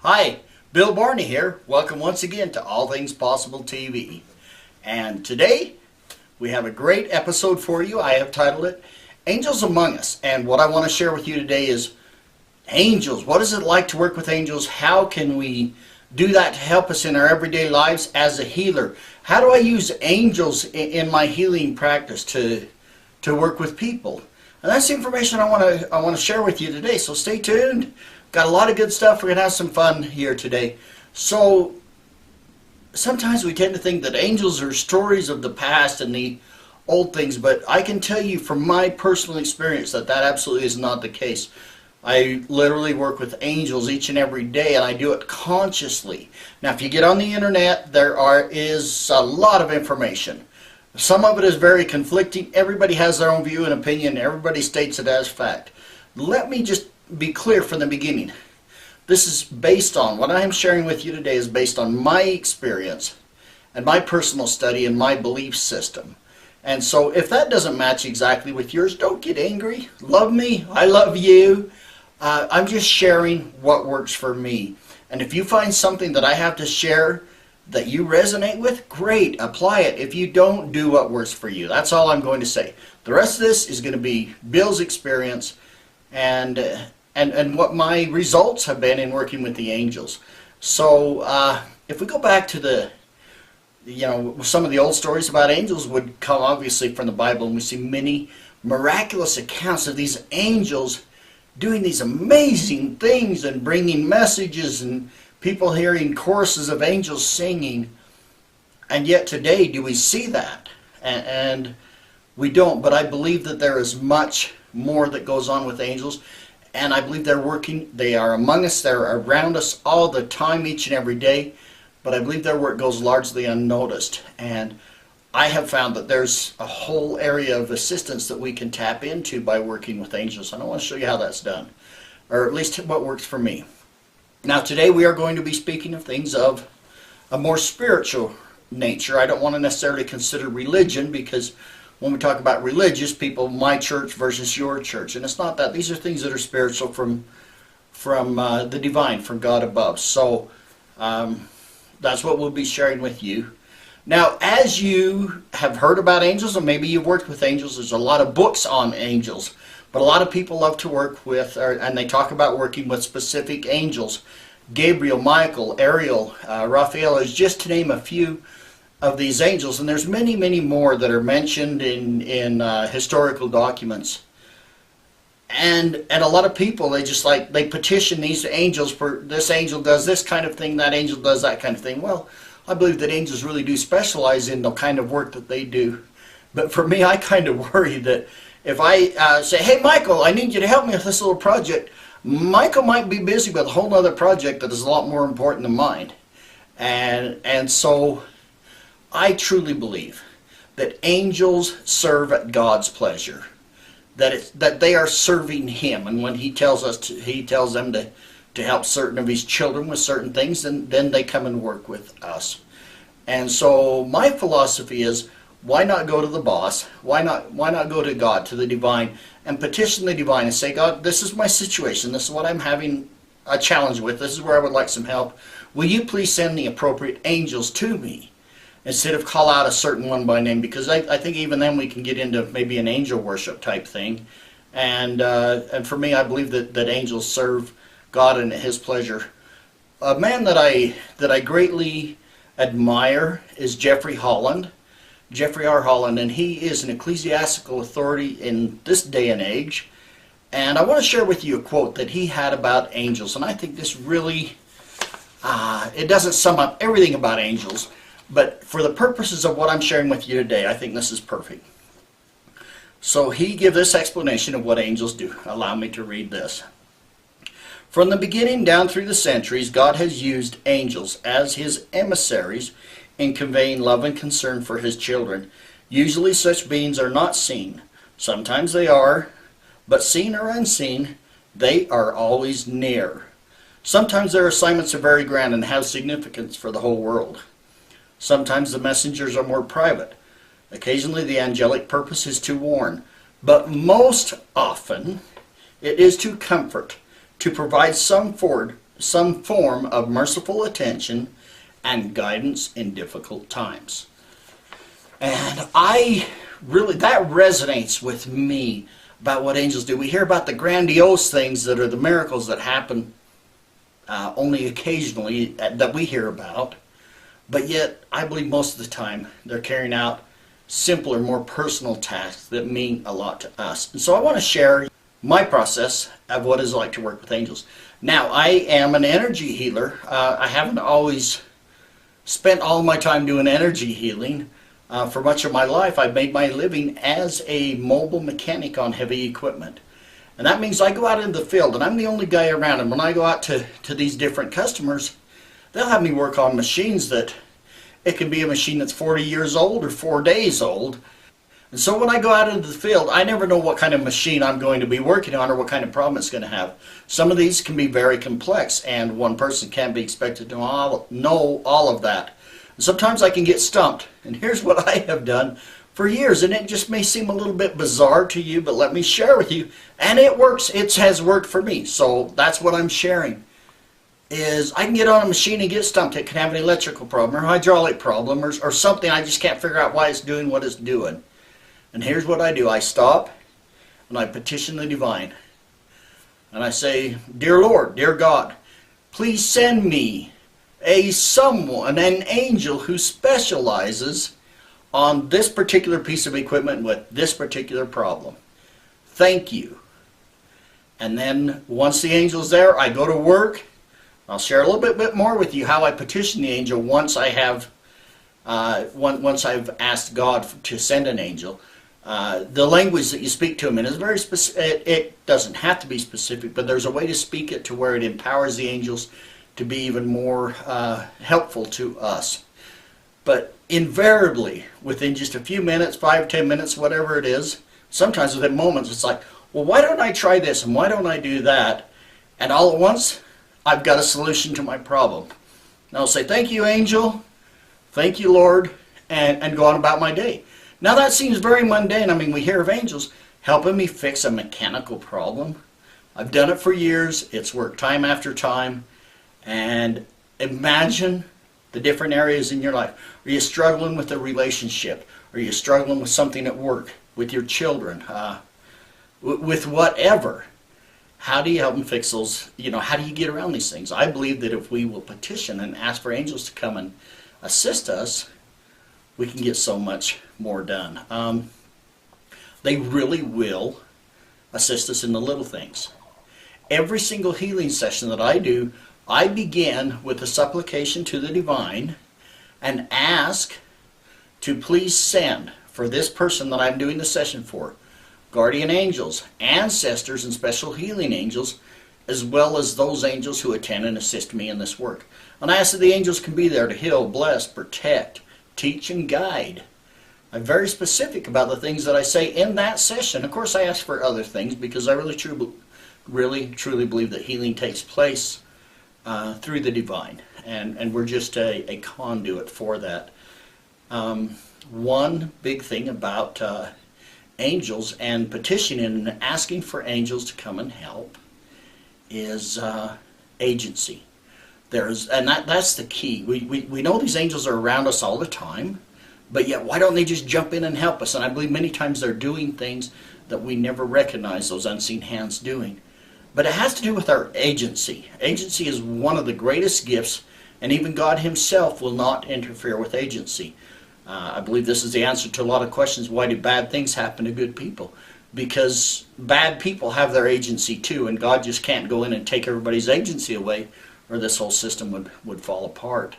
Hi, Bill Barney here. Welcome once again to All Things Possible TV. And today we have a great episode for you. I have titled it Angels Among Us. And what I want to share with you today is angels. What is it like to work with angels? How can we do that to help us in our everyday lives as a healer? How do I use angels in my healing practice to work with people? And that's the information I want to share with you today. So stay tuned. Got a lot of good stuff. We're going to have some fun here today. So sometimes we tend to think that angels are stories of the past and the old things, but I can tell you from my personal experience that absolutely is not the case. I literally work with angels each and every day, and I do it consciously. Now, if you get on the internet, there is a lot of information. Some of it is very conflicting. Everybody has their own view and opinion. Everybody states it as fact. Let me just be clear from the beginning. This is based on, what I am sharing with you today is based on my experience and my personal study and my belief system. And so if that doesn't match exactly with yours, don't get angry. Love me. I love you. I'm just sharing what works for me. And if you find something that I have to share that you resonate with, great, apply it. If you don't, do what works for you. That's all I'm going to say. The rest of this is going to be Bill's experience and what my results have been in working with the angels. So if we go back to some of the old stories about angels would come obviously from the Bible, and we see many miraculous accounts of these angels doing these amazing things and bringing messages and people hearing choruses of angels singing. And yet today, do we see that? And we don't, but I believe that there is much more that goes on with angels, and I believe they're working. They are among us, they're around us all the time, each and every day, but I believe their work goes largely unnoticed. And I have found that there's a whole area of assistance that we can tap into by working with angels, and I want to show you how that's done, or at least what works for me. Now today we are going to be speaking of things of a more spiritual nature. I don't want to necessarily consider religion, because when we talk about religious people, my church versus your church, and it's not that. These are things that are spiritual from the divine, from God above. So that's what we'll be sharing with you. Now, as you have heard about angels, or maybe you've worked with angels, there's a lot of books on angels, but a lot of people love to work with, and they talk about working with specific angels. Gabriel, Michael, Ariel, Raphael, is just to name a few of these angels, and there's many, many more that are mentioned in historical documents. And a lot of people, they petition these angels for, this angel does this kind of thing, that angel does that kind of thing. Well, I believe that angels really do specialize in the kind of work that they do. But for me, I kind of worry that if I say, hey Michael, I need you to help me with this little project, Michael might be busy with a whole other project that is a lot more important than mine. And so I truly believe that angels serve at God's pleasure, that they are serving Him, and when He tells them to help certain of His children with certain things, then they come and work with us. And so my philosophy is, why not go to the boss? Why not go to God, to the divine, and petition the divine and say, God, this is my situation. This is what I'm having a challenge with. This is where I would like some help. Will you please send the appropriate angels to me? Instead of call out a certain one by name, because I think even then we can get into maybe an angel worship type thing. And for me, I believe that angels serve God and His pleasure. A man that I greatly admire is Jeffrey Holland, Jeffrey R. Holland, and he is an ecclesiastical authority in this day and age. And I want to share with you a quote that he had about angels, and I think this really, it doesn't sum up everything about angels, but for the purposes of what I'm sharing with you today, I think this is perfect. So he gives this explanation of what angels do. Allow me to read this. From the beginning down through the centuries, God has used angels as His emissaries in conveying love and concern for His children. Usually such beings are not seen. Sometimes they are, but seen or unseen, they are always near. Sometimes their assignments are very grand and have significance for the whole world. Sometimes the messengers are more private. Occasionally the angelic purpose is to warn, but most often it is to comfort, to provide some some form of merciful attention and guidance in difficult times. And that resonates with me about what angels do. We hear about the grandiose things that are the miracles that happen only occasionally that we hear about, but yet I believe most of the time they're carrying out simpler, more personal tasks that mean a lot to us. And so I want to share my process of what it's like to work with angels. Now, I am an energy healer. I haven't always spent all my time doing energy healing. For much of my life, I've made my living as a mobile mechanic on heavy equipment. And that means I go out into the field, and I'm the only guy around. And when I go out to these different customers, they'll have me work on machines that it can be a machine that's 40 years old or 4 days old. And so when I go out into the field, I never know what kind of machine I'm going to be working on or what kind of problem it's going to have. Some of these can be very complex, and one person can't be expected to know all of that. Sometimes I can get stumped, and here's what I have done for years, and it just may seem a little bit bizarre to you, but let me share with you, and it works. It has worked for me, so that's what I'm sharing, is I can get on a machine and get stumped. It can have an electrical problem or hydraulic problem or something. I just can't figure out why it's doing what it's doing. And here's what I do. I stop, and I petition the divine, and I say, Dear Lord, dear God, please send me an angel who specializes on this particular piece of equipment with this particular problem. Thank you. And then once the angel's there, I go to work. I'll share a little bit more with you how I petition the angel once I've asked God to send an angel. The language that you speak to him in is very specific. It doesn't have to be specific, but there's a way to speak it to where it empowers the angels to be even more helpful to us. But invariably, within just a few minutes, 5, 10 minutes, whatever it is, sometimes within moments, it's like, well, why don't I try this and why don't I do that? And all at once, I've got a solution to my problem. And I'll say, thank you, angel. Thank you, Lord, and go on about my day. Now that seems very mundane. I mean, we hear of angels helping me fix a mechanical problem. I've done it for years. It's worked time after time. And imagine the different areas in your life. Are you struggling with a relationship? Are you struggling with something at work, with your children, with whatever? How do you help them fix those? How do you get around these things? I believe that if we will petition and ask for angels to come and assist us, we can get so much more done. They really will assist us in the little things. Every single healing session that I do, I begin with a supplication to the divine and ask to please send for this person that I'm doing the session for, guardian angels, ancestors, and special healing angels, as well as those angels who attend and assist me in this work. And I ask that the angels can be there to heal, bless, protect, teach, and guide. I'm very specific about the things that I say in that session. Of course, I ask for other things because I really truly believe that healing takes place through the divine, and we're just a conduit for that. One big thing about angels and petitioning and asking for angels to come and help is agency. That's the key. We know these angels are around us all the time, but yet why don't they just jump in and help us? And I believe many times they're doing things that we never recognize those unseen hands doing. But it has to do with our agency. Agency is one of the greatest gifts, and even God himself will not interfere with agency. I believe this is the answer to a lot of questions. Why do bad things happen to good people? Because bad people have their agency too, and God just can't go in and take everybody's agency away, or this whole system would fall apart.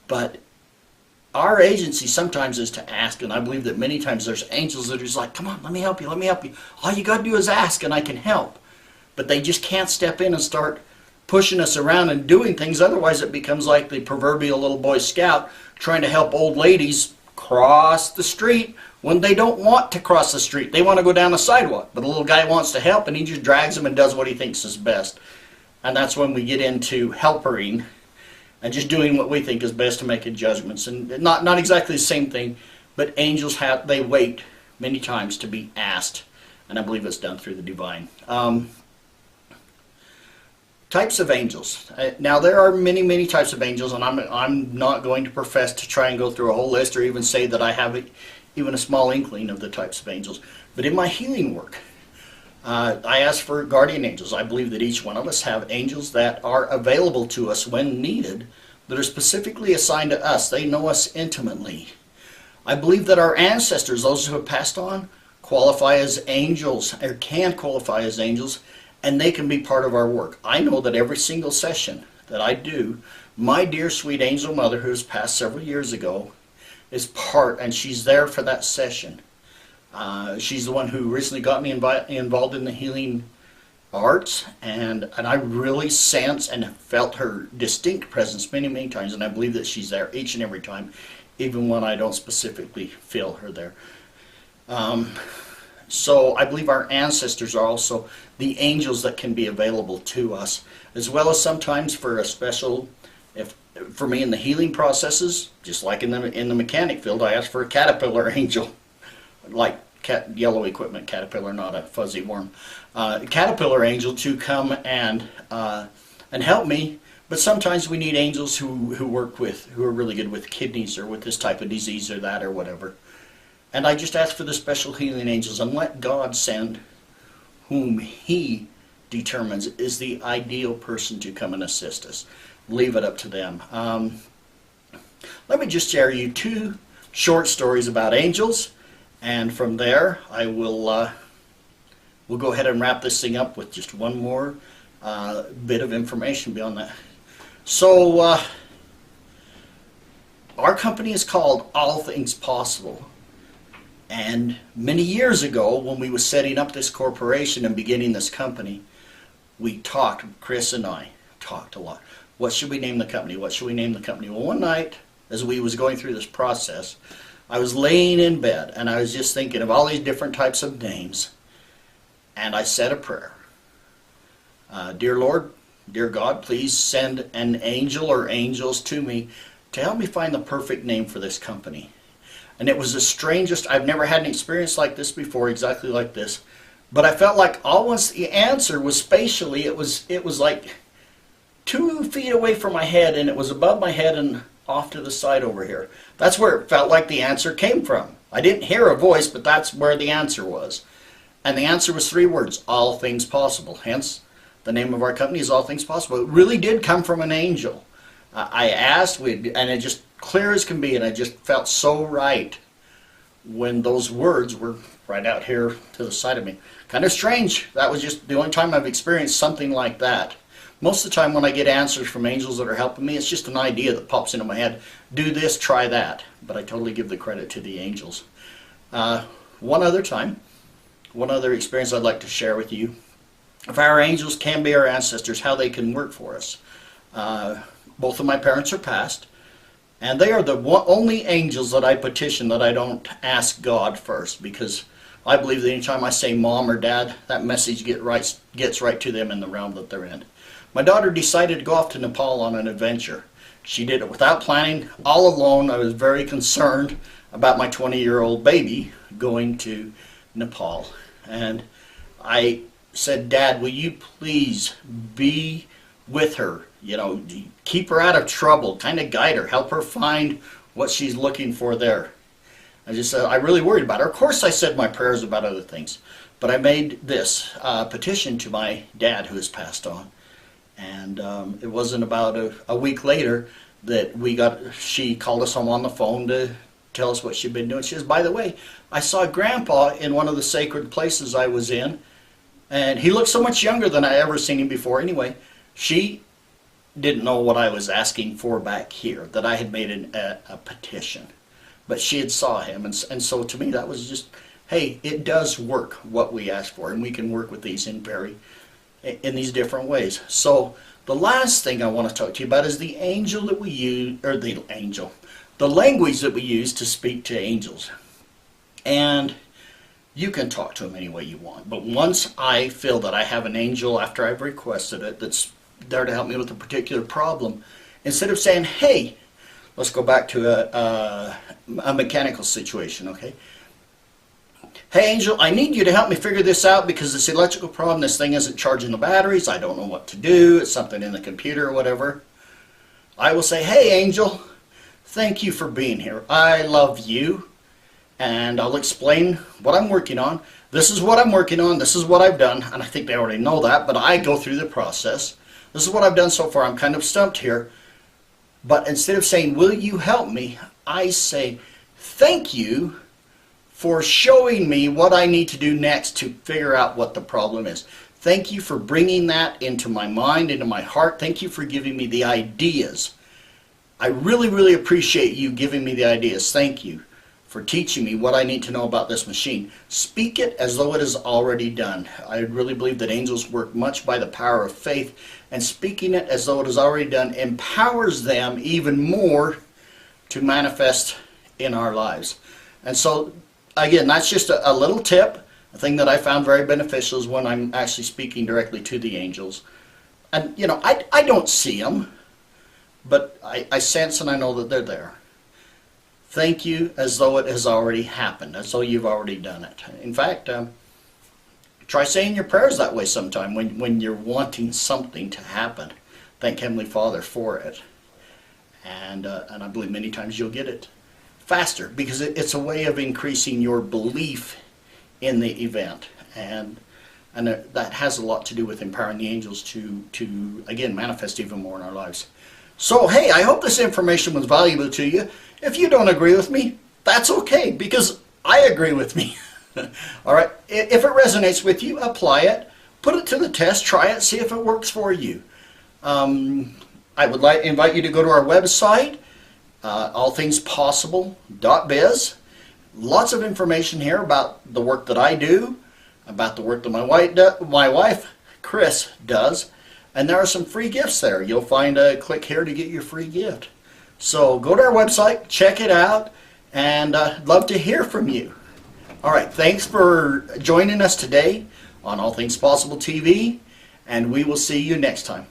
But our agency sometimes is to ask, and I believe that many times there's angels that are just like, come on, let me help you, let me help you. All you got to do is ask and I can help. But they just can't step in and start pushing us around and doing things. Otherwise it becomes like the proverbial little Boy Scout trying to help old ladies cross the street when they don't want to cross the street. They want to go down the sidewalk, but the little guy wants to help and he just drags them and does what he thinks is best. And that's when we get into helpering and just doing what we think is best to make judgments. And not exactly the same thing, but angels they wait many times to be asked, and I believe it's done through the divine. Types of angels. Now there are many types of angels, and I'm not going to profess to try and go through a whole list or even say that I have even a small inkling of the types of angels. But in my healing work, I ask for guardian angels. I believe that each one of us have angels that are available to us when needed, that are specifically assigned to us. They know us intimately. I believe that our ancestors, those who have passed on, qualify as angels, or can qualify as angels, and they can be part of our work. I know that every single session that I do, my dear sweet angel mother, who has passed several years ago, is part, and she's there for that session. She's the one who recently got me involved in the healing arts, and I really sense and have felt her distinct presence many times, and I believe that she's there each and every time, even when I don't specifically feel her there. So I believe our ancestors are also the angels that can be available to us, as well as sometimes for a special, for me in the healing processes, just like in the mechanic field, I ask for a caterpillar angel, like yellow equipment caterpillar, not a fuzzy worm. Caterpillar angel to come and help me. But sometimes we need angels who are really good with kidneys or with this type of disease or that or whatever. And I just ask for the special healing angels and let God send whom He determines is the ideal person to come and assist us. Leave it up to them. Let me just share you 2 short stories about angels, and from there I will we'll go ahead and wrap this thing up with just one more bit of information beyond that. So our company is called All Things Possible. And many years ago, when we were setting up this corporation and beginning this company, we talked, Kris and I talked a lot. What should we name the company? What should we name the company? Well, one night, as we was going through this process, I was laying in bed, and I was just thinking of all these different types of names, and I said a prayer. Dear Lord, dear God, please send an angel or angels to me to help me find the perfect name for this company. And it was the strangest, I've never had an experience like this before, exactly like this. But I felt like once the answer was spatially, it was like 2 feet away from my head, and it was above my head and off to the side over here. That's where it felt like the answer came from. I didn't hear a voice, but that's where the answer was. And the answer was 3 words, All Things Possible. Hence, the name of our company is All Things Possible. It really did come from an angel. I asked, and it just clear as can be, and I just felt so right when those words were right out here to the side of me. Kind of strange. That was just the only time I've experienced something like that. Most of the time when I get answers from angels that are helping me, it's just an idea that pops into my head. Do this, try that. But I totally give the credit to the angels. One other experience I'd like to share with you. If our angels can be our ancestors, how they can work for us. Both of my parents are passed. And they are the only angels that I petition that I don't ask God first, because I believe that anytime I say mom or dad, that message gets right to them in the realm that they're in. My daughter decided to go off to Nepal on an adventure. She did it without planning, all alone. I was very concerned about my 20-year-old baby going to Nepal. And I said, Dad, will you please be with her? You know, keep her out of trouble, kind of guide her, help her find what she's looking for there. I just said, I really worried about her. Of course I said my prayers about other things, but I made this petition to my dad who has passed on. And it wasn't about a week later that she called us home on the phone to tell us what she'd been doing. She says, by the way, I saw Grandpa in one of the sacred places I was in, and he looked so much younger than I ever seen him before. Anyway, she didn't know what I was asking for back here, that I had made a petition. But she had saw him, and so to me that was just, hey, it does work what we ask for, and we can work with these in these different ways. So the last thing I want to talk to you about is the angel that we use, or the language that we use to speak to angels. And you can talk to them any way you want, but once I feel that I have an angel after I've requested it that's there to help me with a particular problem, instead of saying, hey, let's go back to a mechanical situation, okay? hey Angel, I need you to help me figure this out because this electrical problem, this thing isn't charging the batteries, I don't know what to do, it's something in the computer or whatever, I will say, hey Angel, thank you for being here. I love you. And I'll explain what I'm working on. This is what I'm working on. This is what I've done. And I think they already know that, but I go through the process. This is what I've done so far. I'm kind of stumped here. But instead of saying, will you help me? I say, thank you for showing me what I need to do next to figure out what the problem is. Thank you for bringing that into my mind, into my heart. Thank you for giving me the ideas. I really, really appreciate you giving me the ideas. Thank you for teaching me what I need to know about this machine. Speak it as though it is already done. I really believe that angels work much by the power of faith, and speaking it as though it is already done empowers them even more to manifest in our lives. And so, again, that's just a little tip. A thing that I found very beneficial is when I'm actually speaking directly to the angels. And, you know, I don't see them, but I sense and I know that they're there. Thank you as though it has already happened, as though you've already done it. In fact, try saying your prayers that way sometime when you're wanting something to happen. Thank Heavenly Father for it. And I believe many times you'll get it faster because it's a way of increasing your belief in the event. And that has a lot to do with empowering the angels to again, manifest even more in our lives. So, hey, I hope this information was valuable to you. If you don't agree with me, that's okay, because I agree with me. All right, if it resonates with you, apply it, put it to the test, try it, see if it works for you. I would like to invite you to go to our website, allthingspossible.biz. Lots of information here about the work that I do, about the work that my wife, Kris, does. And there are some free gifts there. You'll find a click here to get your free gift. So go to our website, check it out, and I'd love to hear from you. All right, thanks for joining us today on All Things Possible TV, and we will see you next time.